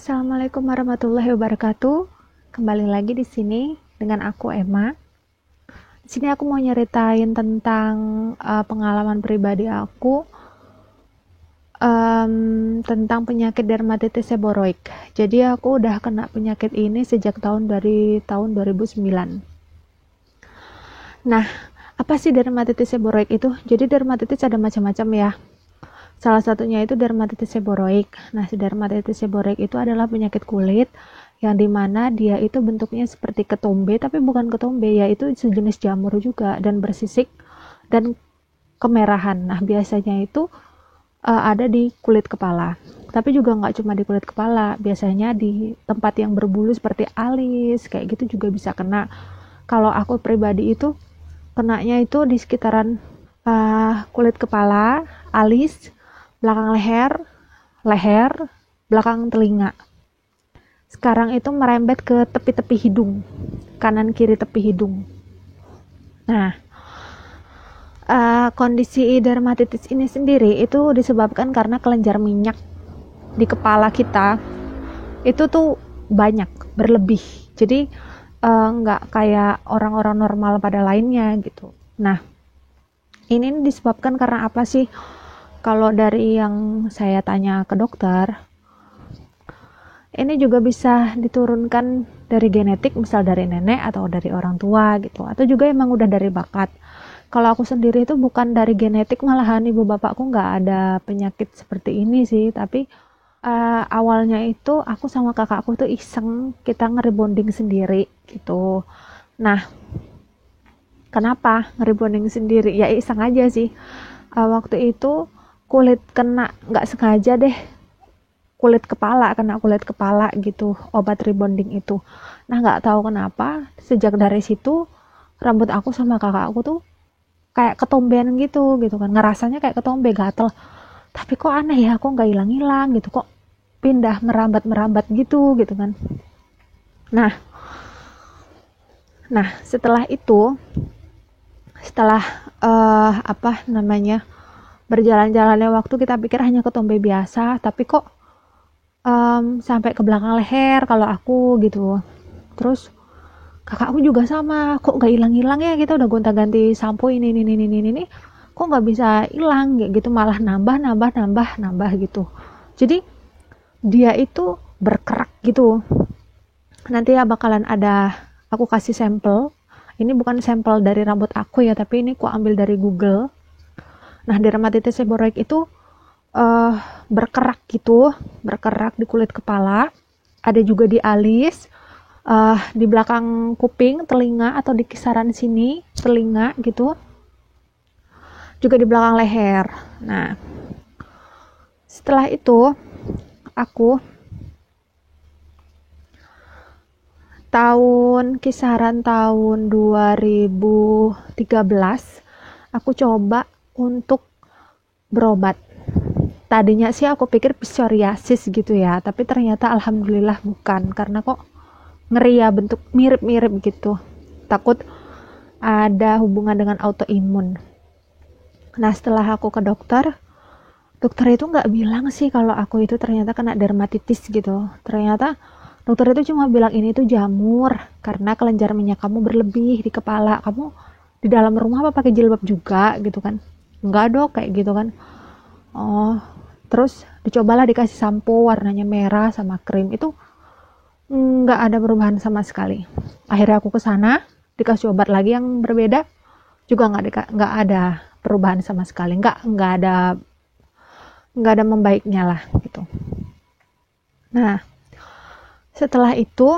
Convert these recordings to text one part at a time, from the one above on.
Assalamualaikum warahmatullahi wabarakatuh. Kembali lagi di sini dengan aku Emma. Di sini aku mau nyeritain tentang pengalaman pribadi aku tentang penyakit dermatitis seboroik. Jadi aku udah kena penyakit ini sejak tahun 2009. Nah, apa sih dermatitis seboroik itu? Jadi dermatitis ada macam-macam ya. Salah satunya itu dermatitis seboroik. Nah, si dermatitis seboroik itu adalah penyakit kulit yang dimana dia itu bentuknya seperti ketombe, tapi bukan ketombe, yaitu sejenis jamur juga dan bersisik dan kemerahan. Nah, biasanya itu ada di kulit kepala. Tapi juga nggak cuma di kulit kepala, biasanya di tempat yang berbulu seperti alis, kayak gitu juga bisa kena. Kalau aku pribadi itu kenanya itu di sekitaran kulit kepala, alis, belakang leher, belakang telinga. Sekarang itu merembet ke tepi-tepi hidung, kanan kiri tepi hidung. Nah, kondisi dermatitis ini sendiri itu disebabkan karena kelenjar minyak di kepala kita itu tuh banyak, berlebih. Jadi nggak kayak orang-orang normal pada lainnya gitu. Nah, ini disebabkan karena apa sih? Kalau dari yang saya tanya ke dokter, ini juga bisa diturunkan dari genetik, misal dari nenek atau dari orang tua gitu, atau juga emang udah dari bakat. Kalau aku sendiri itu bukan dari genetik, malahan ibu bapakku nggak ada penyakit seperti ini sih, tapi awalnya itu aku sama kakakku tuh iseng, kita nge-rebonding sendiri gitu. Nah, kenapa nge-rebonding sendiri? Ya iseng aja sih. Waktu itu kulit kena, nggak sengaja deh, kena kulit kepala gitu, obat rebonding itu. Nah, nggak tahu kenapa sejak dari situ rambut aku sama kakak aku tuh kayak ketombean gitu kan, ngerasanya kayak ketombe, gatel, tapi kok aneh ya, kok nggak hilang-hilang gitu, kok pindah merambat gitu kan. Nah setelah itu, setelah berjalan-jalannya waktu, kita pikir hanya ketombe biasa, tapi kok sampai ke belakang leher kalau aku gitu. Terus kakakku juga sama, kok gak hilang-hilang ya, kita udah gonta-ganti sampo ini kok gak bisa hilang kayak gitu, malah nambah gitu. Jadi dia itu berkerak gitu. Nanti ya bakalan ada, aku kasih sampel. Ini bukan sampel dari rambut aku ya, tapi ini aku ambil dari Google. Nah, dermatitis seboroik itu berkerak gitu, berkerak di kulit kepala, ada juga di alis, di belakang kuping, telinga, atau di kisaran sini telinga gitu, juga di belakang leher. Nah, setelah itu aku kisaran tahun 2013 aku coba untuk berobat. Tadinya sih aku pikir psoriasis gitu ya, tapi ternyata alhamdulillah bukan, karena kok ngeri ya, bentuk mirip-mirip gitu, takut ada hubungan dengan autoimun. Nah, setelah aku ke dokter itu nggak bilang sih kalau aku itu ternyata kena dermatitis gitu. Ternyata dokter itu cuma bilang ini tuh jamur karena kelenjar minyak kamu berlebih di kepala. Kamu di dalam rumah apa pakai jilbab juga gitu kan? Enggak dok, kayak gitu kan. Oh, terus dicobalah dikasih sampo warnanya merah sama krim, itu nggak ada perubahan sama sekali. Akhirnya aku kesana dikasih obat lagi yang berbeda, juga nggak ada perubahan sama sekali, nggak ada membaiknya lah gitu. Nah, setelah itu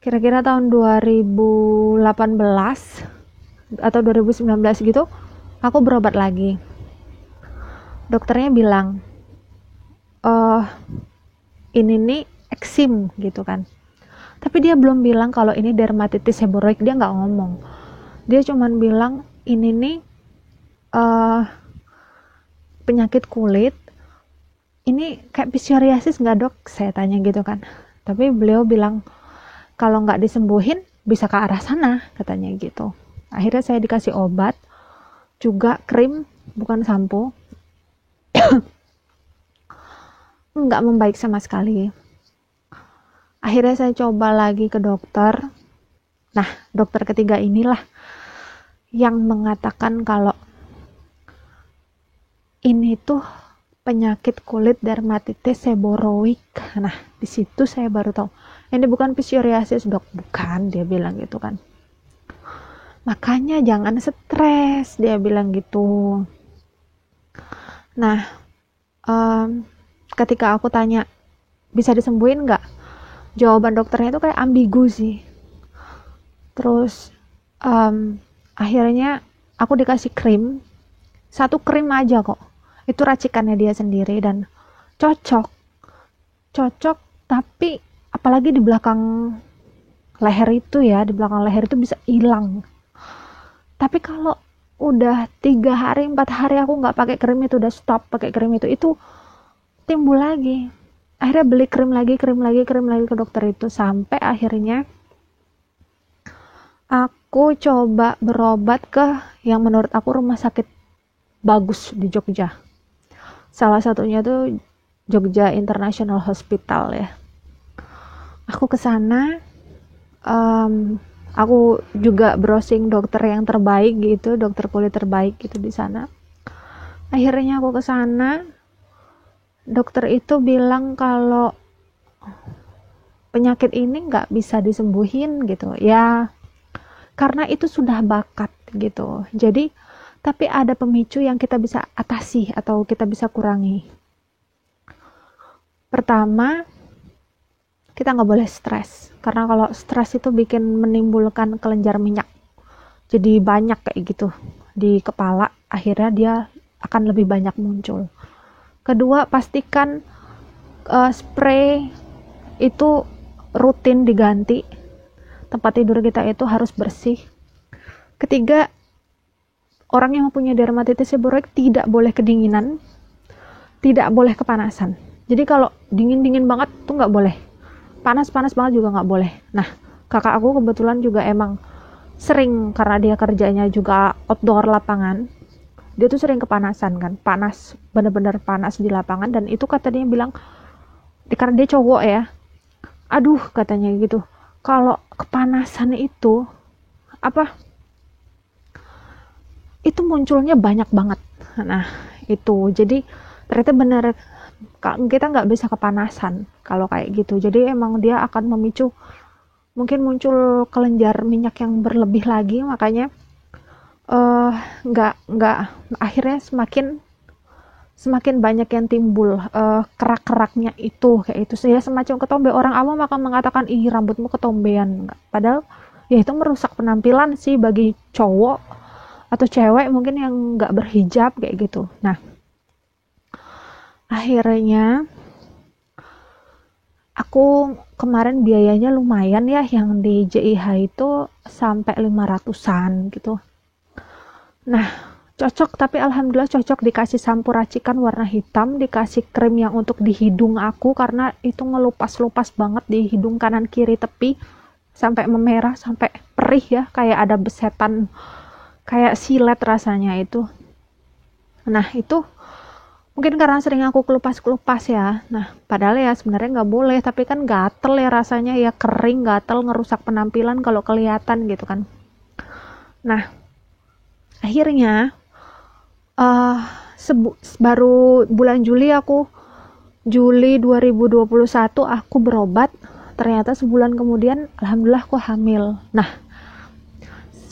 kira-kira tahun 2018 atau 2019 gitu, aku berobat lagi. Dokternya bilang, ini nih eksim gitu kan. Tapi dia belum bilang kalau ini dermatitis seboroik, dia nggak ngomong. Dia cuman bilang ini nih penyakit kulit. Ini kayak psoriasis nggak dok? Saya tanya gitu kan. Tapi beliau bilang kalau nggak disembuhin bisa ke arah sana, katanya gitu. Akhirnya saya dikasih obat, juga krim, bukan sampo. nggak membaik sama sekali. Akhirnya saya coba lagi ke dokter. Nah, dokter ketiga inilah yang mengatakan kalau ini tuh penyakit kulit dermatitis seborrhoic. Nah, di situ saya baru tahu. Ini bukan psoriasis, Dok. Bukan, dia bilang gitu kan. Makanya jangan stres, dia bilang gitu. Nah, ketika aku tanya, bisa disembuhin nggak? Jawaban dokternya itu kayak ambigu sih. Terus, akhirnya aku dikasih krim. Satu krim aja kok. Itu racikannya dia sendiri dan cocok, tapi apalagi di belakang leher itu ya, di belakang leher itu bisa hilang. Tapi kalau udah 3 hari 4 hari aku nggak pakai krim itu, udah stop pakai krim itu timbul lagi. Akhirnya beli krim lagi ke dokter itu, sampai akhirnya aku coba berobat ke yang menurut aku rumah sakit bagus di Jogja. Salah satunya tuh Jogja International Hospital ya. Aku kesana, aku juga browsing dokter yang terbaik gitu, dokter kulit terbaik gitu di sana. Akhirnya aku kesana, dokter itu bilang kalau penyakit ini nggak bisa disembuhin gitu ya, karena itu sudah bakat gitu. Jadi tapi ada pemicu yang kita bisa atasi atau kita bisa kurangi. Pertama, kita nggak boleh stres, karena kalau stres itu bikin menimbulkan kelenjar minyak, jadi banyak kayak gitu di kepala, akhirnya dia akan lebih banyak muncul. Kedua, pastikan spray itu rutin diganti, tempat tidur kita itu harus bersih. Ketiga, orang yang mempunyai dermatitis seborrhoic tidak boleh kedinginan, tidak boleh kepanasan. Jadi kalau dingin banget tuh nggak boleh, panas banget juga nggak boleh. Nah, kakak aku kebetulan juga emang sering, karena dia kerjanya juga outdoor lapangan, dia tuh sering kepanasan kan, panas, bener-bener panas di lapangan. Dan itu katanya bilang, karena dia cowok ya, aduh katanya gitu, kalau kepanasan itu itu munculnya banyak banget. Nah itu, jadi ternyata bener, kita nggak bisa kepanasan kalau kayak gitu. Jadi emang dia akan memicu, mungkin muncul kelenjar minyak yang berlebih lagi. Makanya nggak akhirnya semakin banyak yang timbul kerak-keraknya itu, kayak itu ya, semacam ketombe. Orang awam akan mengatakan, ih rambutmu ketombean, padahal ya itu merusak penampilan sih bagi cowok atau cewek mungkin yang nggak berhijab kayak gitu. Nah, akhirnya aku kemarin biayanya lumayan ya, yang di JIH itu sampai 500-an gitu. Nah, cocok, tapi alhamdulillah cocok, dikasih sampo racikan warna hitam, dikasih krim yang untuk di hidung aku, karena itu ngelupas-lupas banget di hidung kanan kiri tepi, sampai memerah, sampai perih ya, kayak ada besetan, kayak silet rasanya itu. Nah itu mungkin karena sering aku kelupas ya. Nah padahal ya sebenarnya nggak boleh, tapi kan gatel ya rasanya ya, kering, gatel, ngerusak penampilan kalau kelihatan gitu kan. Nah akhirnya baru bulan Juli 2021 aku berobat. Ternyata sebulan kemudian alhamdulillah aku hamil. Nah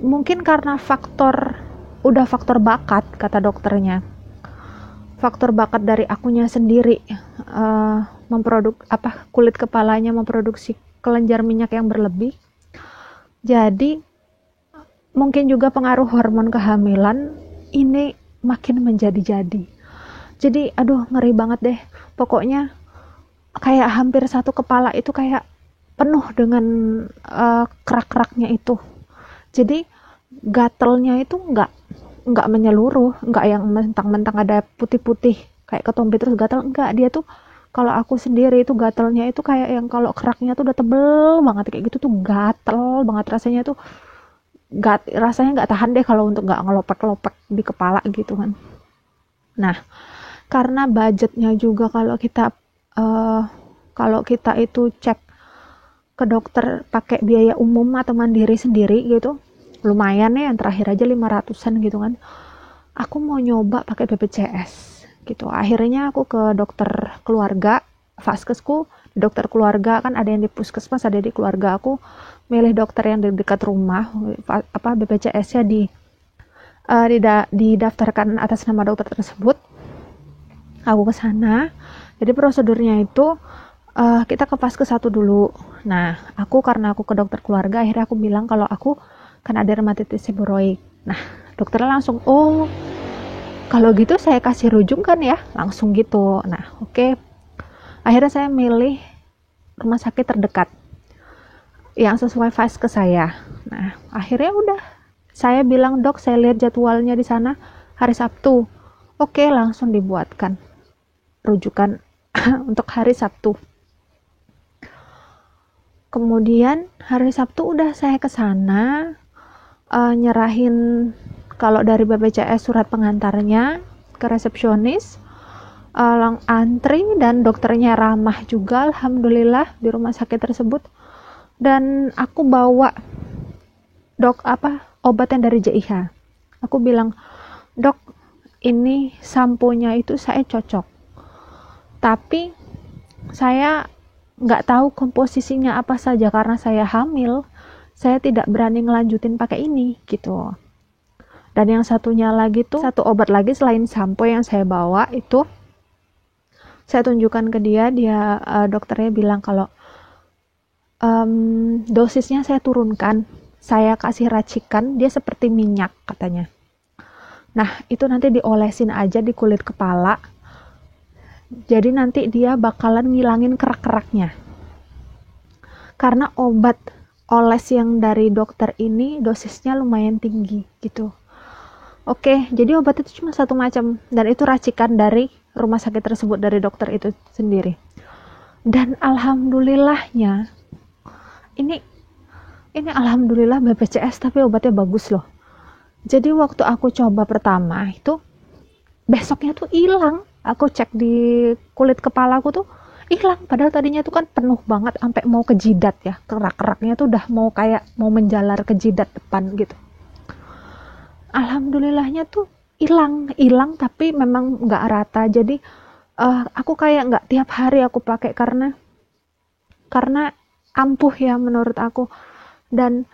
mungkin karena faktor bakat, kata dokternya, faktor bakat dari akunya sendiri, kulit kepalanya memproduksi kelenjar minyak yang berlebih. Jadi mungkin juga pengaruh hormon kehamilan, ini makin menjadi-jadi. Jadi aduh ngeri banget deh, pokoknya kayak hampir satu kepala itu kayak penuh dengan kerak-keraknya itu. Jadi gatelnya itu nggak menyeluruh, nggak yang mentang-mentang ada putih-putih kayak ketombe terus gatel, enggak. Dia tuh, kalau aku sendiri itu gatelnya itu kayak yang kalau keraknya tuh udah tebel banget kayak gitu tuh, gatel banget rasanya tuh, rasanya nggak tahan deh kalau untuk nggak ngelopek-lopek di kepala gitu kan. Nah karena budgetnya juga kalau kita kalau kita itu cek ke dokter pakai biaya umum atau mandiri sendiri gitu, lumayan ya, yang terakhir aja 500-an gitu kan. Aku mau nyoba pakai BPJS gitu. Akhirnya aku ke dokter keluarga, vaskesku, dokter keluarga kan ada yang di puskesmas, ada di keluarga. Aku milih dokter yang di dekat rumah, BPJS-nya didaftarkan atas nama dokter tersebut. Aku ke sana. Jadi prosedurnya itu kita ke vaskes satu dulu. Nah, karena aku ke dokter keluarga, akhirnya aku bilang kalau aku kan ada dermatitis seboroik. Nah, dokternya langsung, oh kalau gitu saya kasih rujukan ya, langsung gitu. Nah, oke. Akhirnya saya milih rumah sakit terdekat yang sesuai vaskes saya. Nah, akhirnya udah, saya bilang, dok saya lihat jadwalnya di sana hari Sabtu. Oke, langsung dibuatkan rujukan untuk hari Sabtu. Kemudian hari Sabtu udah saya ke sana, nyerahin kalau dari BPJS surat pengantarnya ke resepsionis, antri, dan dokternya ramah juga alhamdulillah di rumah sakit tersebut. Dan aku bawa obat yang dari JIH. Aku bilang, dok ini samponya itu saya cocok, tapi saya nggak tahu komposisinya apa saja karena saya hamil, saya tidak berani ngelanjutin pakai ini gitu. Dan yang satunya lagi tuh, satu obat lagi selain sampo yang saya bawa itu, saya tunjukkan ke dia, dokternya bilang kalau dosisnya saya turunkan, saya kasih racikan, dia seperti minyak katanya. Nah, itu nanti diolesin aja di kulit kepala, jadi nanti dia bakalan ngilangin kerak-keraknya. Karena obat oles yang dari dokter ini dosisnya lumayan tinggi gitu. Oke, jadi obat itu cuma satu macam, dan itu racikan dari rumah sakit tersebut, dari dokter itu sendiri. Dan alhamdulillahnya, ini alhamdulillah BPJS tapi obatnya bagus loh. Jadi waktu aku coba pertama itu, besoknya tuh hilang. Aku cek di kulit kepala aku tuh hilang, padahal tadinya tuh kan penuh banget sampai mau ke jidat ya, kerak-keraknya tuh udah mau menjalar ke jidat depan gitu. Alhamdulillahnya tuh hilang tapi memang nggak rata. Jadi aku kayak nggak tiap hari aku pakai karena ampuh ya menurut aku. Dan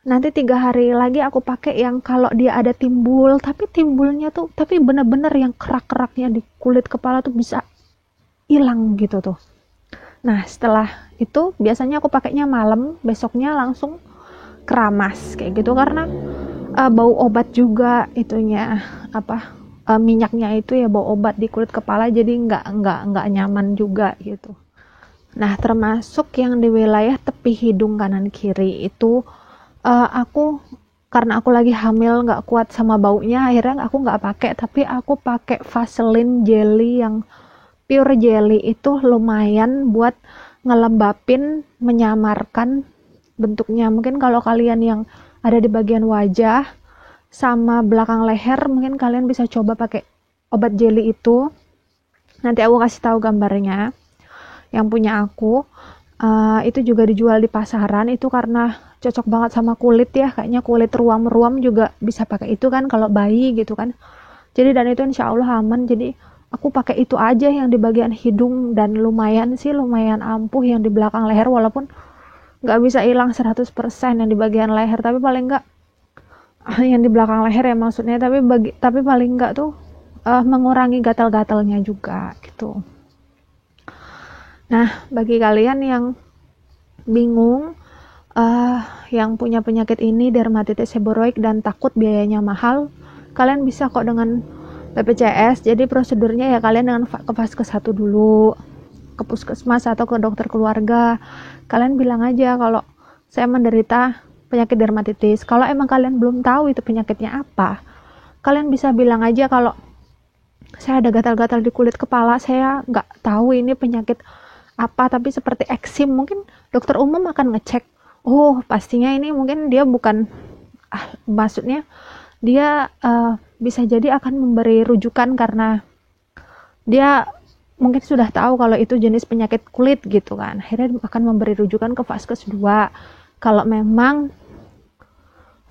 nanti 3 hari lagi aku pakai yang kalau dia ada timbul, tapi timbulnya tuh tapi bener-bener yang kerak-keraknya di kulit kepala tuh bisa hilang gitu tuh. Nah, setelah itu biasanya aku pakainya malam, besoknya langsung keramas kayak gitu, karena bau obat juga itunya, minyaknya itu ya, bau obat di kulit kepala, jadi nggak nyaman juga gitu. Nah, termasuk yang di wilayah tepi hidung kanan kiri itu, karena aku lagi hamil nggak kuat sama baunya, akhirnya aku nggak pakai, tapi aku pakai Vaseline jelly yang pure jelly. Itu lumayan buat ngelembapin, menyamarkan bentuknya. Mungkin kalau kalian yang ada di bagian wajah sama belakang leher, mungkin kalian bisa coba pakai obat jelly itu. Nanti aku kasih tahu gambarnya. Yang punya aku itu juga dijual di pasaran, itu karena cocok banget sama kulit ya, kayaknya kulit ruam-ruam juga bisa pakai itu kan kalau bayi gitu kan. Jadi, dan itu insya Allah aman, jadi aku pakai itu aja yang di bagian hidung, dan lumayan ampuh yang di belakang leher, walaupun nggak bisa hilang 100% yang di bagian leher, tapi paling nggak yang di belakang leher ya maksudnya, tapi paling nggak tuh mengurangi gatal-gatalnya juga gitu. Nah, bagi kalian yang bingung, yang punya penyakit ini, dermatitis seboroik, dan takut biayanya mahal, kalian bisa kok dengan BPJS. Jadi prosedurnya ya kalian dengan ke vaskes satu dulu, ke puskesmas atau ke dokter keluarga. Kalian bilang aja kalau saya menderita penyakit dermatitis. Kalau emang kalian belum tahu itu penyakitnya apa, kalian bisa bilang aja kalau saya ada gatal-gatal di kulit kepala, saya nggak tahu ini penyakit apa, tapi seperti eksim. Mungkin dokter umum akan ngecek, oh pastinya ini mungkin dia bukan, maksudnya dia bisa jadi akan memberi rujukan karena dia mungkin sudah tahu kalau itu jenis penyakit kulit gitu kan, akhirnya akan memberi rujukan ke vaskes 2. Kalau memang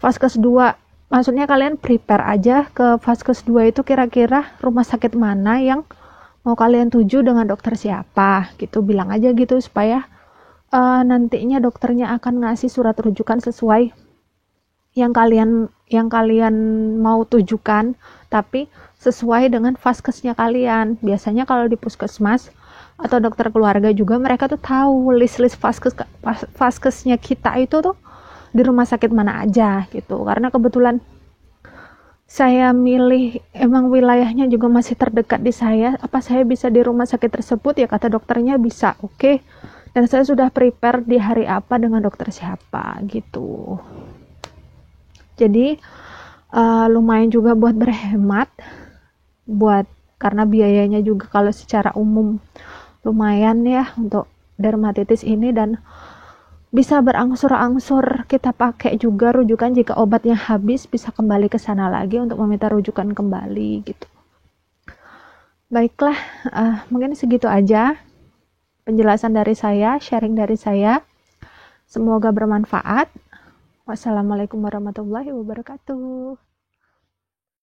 vaskes 2, maksudnya kalian prepare aja ke vaskes 2 itu kira-kira rumah sakit mana yang mau kalian tuju dengan dokter siapa gitu, bilang aja gitu supaya nantinya dokternya akan ngasih surat rujukan sesuai yang kalian mau tujukan, tapi sesuai dengan vaskesnya kalian. Biasanya kalau di puskesmas atau dokter keluarga juga mereka tuh tahu list-list vaskesnya kita itu tuh di rumah sakit mana aja gitu. Karena kebetulan saya milih emang wilayahnya juga masih terdekat di saya, apa saya bisa di rumah sakit tersebut, ya kata dokternya bisa, oke. Dan saya sudah prepare di hari apa dengan dokter siapa gitu. Jadi lumayan juga buat berhemat, karena biayanya juga kalau secara umum lumayan ya untuk dermatitis ini, dan bisa berangsur-angsur kita pakai juga rujukan jika obatnya habis, bisa kembali ke sana lagi untuk meminta rujukan kembali gitu. Baiklah, mungkin segitu aja penjelasan dari saya, sharing dari saya. Semoga bermanfaat. Wassalamualaikum warahmatullahi wabarakatuh.